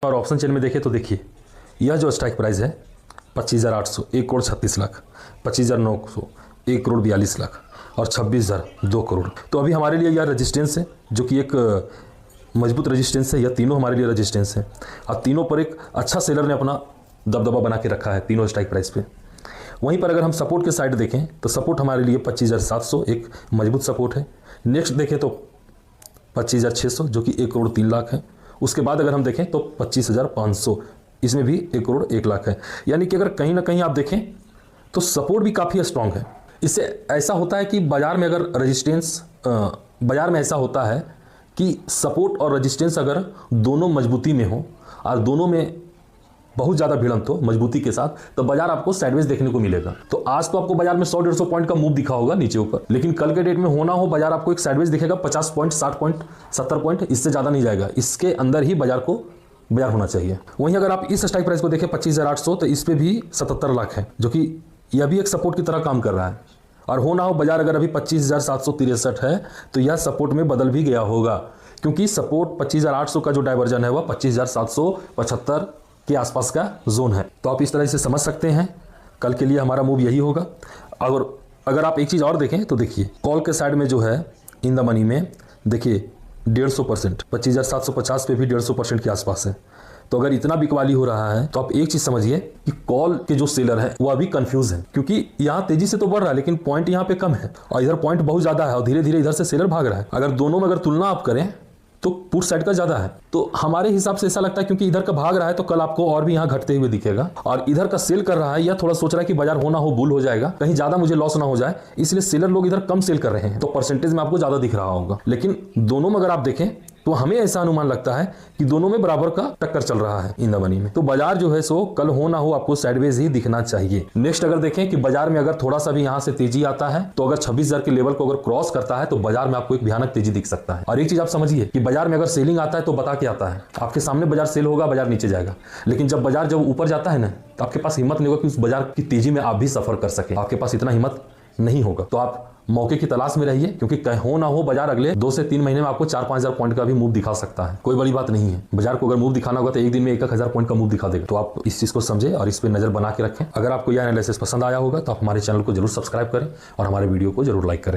और option chain में देखें तो देखिए यह जो स्ट्राइक प्राइस है 25,800 1,36,00,000, 25,900 1,42,00,000 और 26,000 2 करोड़। तो अभी हमारे लिए यह रजिस्टेंस है जो कि एक मजबूत रजिस्टेंस है। यह तीनों हमारे लिए रजिस्टेंस है और तीनों पर एक अच्छा सेलर ने अपना दबदबा बना के रखा है तीनों स्ट्राइक प्राइस पे। वहीं पर अगर हम सपोर्ट के साइड देखें तो सपोर्ट हमारे लिए 25,700 एक मजबूत सपोर्ट है। नेक्स्ट देखें तो 25,600 जो कि 1,03,00,000 है। उसके बाद अगर हम देखें तो 25,500 इसमें भी 1,01,00,000 है। यानी कि अगर कहीं ना कहीं आप देखें तो सपोर्ट भी काफ़ी स्ट्रांग है। इससे ऐसा होता है कि बाज़ार में अगर रजिस्टेंस बाज़ार में ऐसा होता है कि सपोर्ट और रजिस्टेंस अगर दोनों मजबूती में हो और दोनों में बहुत ज़्यादा भिड़ंत हो मजबूती के साथ, तो बाजार आपको साइडवेज देखने को मिलेगा। तो आज तो आपको बाजार में 100-150 पॉइंट का मूव दिखा होगा नीचे ऊपर, लेकिन कल के डेट में होना हो बाजार आपको एक साइडवेज दिखेगा 50 पॉइंट 60 पॉइंट 70 पॉइंट, इससे ज़्यादा नहीं जाएगा। इसके अंदर ही बाजार होना चाहिए। वहीं अगर आप इस स्ट्राइक प्राइस को देखें 25,800 तो इस पर भी 77 लाख है जो कि यह भी एक सपोर्ट की तरह काम कर रहा है। और होना हो बाजार अगर अभी 25,763 है तो यह सपोर्ट में बदल भी गया होगा, क्योंकि सपोर्ट 25,800 का जो डाइवर्जन है वह 25,775 के आसपास का जोन है। तो आप इस तरह से समझ सकते हैं कल के लिए हमारा मूव यही होगा। अगर आप एक चीज़ और देखें तो देखिए कॉल के साइड में जो है इन द मनी में देखिए 150%, 25,750 पे भी 150% के आसपास है। तो अगर इतना बिकवाली हो रहा है तो आप एक चीज़ समझिए कि कॉल के जो सेलर है वो अभी कंफ्यूज है, क्योंकि यहाँ तेजी से तो बढ़ रहा है लेकिन पॉइंट यहाँ पे कम है और इधर पॉइंट बहुत ज़्यादा है और धीरे धीरे इधर से सेलर भाग रहा है। अगर दोनों में अगर तुलना आप करें तो पुट साइड का ज़्यादा है। तो हमारे हिसाब से ऐसा लगता है क्योंकि इधर का भाग रहा है तो कल आपको और भी यहाँ घटते हुए दिखेगा, और इधर का सेल कर रहा है या थोड़ा सोच रहा है कि बाजार होना हो बुल हो जाएगा, कहीं ज़्यादा मुझे लॉस ना हो जाए, इसलिए सेलर लोग इधर कम सेल कर रहे हैं। तो परसेंटेज में आपको ज़्यादा दिख रहा होगा, लेकिन दोनों में अगर आप देखें तो हमें ऐसा अनुमान लगता है कि दोनों में बराबर का टक्कर चल रहा है इन द मनी में। तो बाजार जो है सो कल हो ना हो आपको साइडवेज ही दिखना चाहिए। नेक्स्ट अगर देखें कि बाजार में अगर थोड़ा सा भी यहाँ से तेजी आता है तो अगर 26,000 के लेवल को अगर क्रॉस करता है तो बाजार में आपको एक भयानक तेजी दिख सकता है। और एक चीज आप समझिए कि बाजार में अगर सेलिंग आता है तो बता के आता है, आपके सामने बाजार सेल होगा बाजार नीचे जाएगा, लेकिन जब बाजार जब ऊपर जाता है ना तो आपके पास हिम्मत नहीं होगा कि उस बाजार की तेजी में आप भी सफर कर सके, आपके पास इतना हिम्मत नहीं होगा। तो आप मौके की तलाश में रहिए, क्योंकि कहीं हो ना हो बाजार अगले 2 से 3 महीने में आपको 4-5 हजार पॉइंट का भी मूव दिखा सकता है। कोई बड़ी बात नहीं है। बाजार को अगर मूव दिखाना होगा तो एक दिन में 1-1 हजार पॉइंट का मूव दिखा देगा। तो आप इस चीज को समझे और इस पर नजर बना के रखें। अगर आपको यह एनालिसिस पसंद आया होगा तो आप हमारे चैनल को जरूर सब्सक्राइब करें और हमारे वीडियो को जरूर लाइक करें।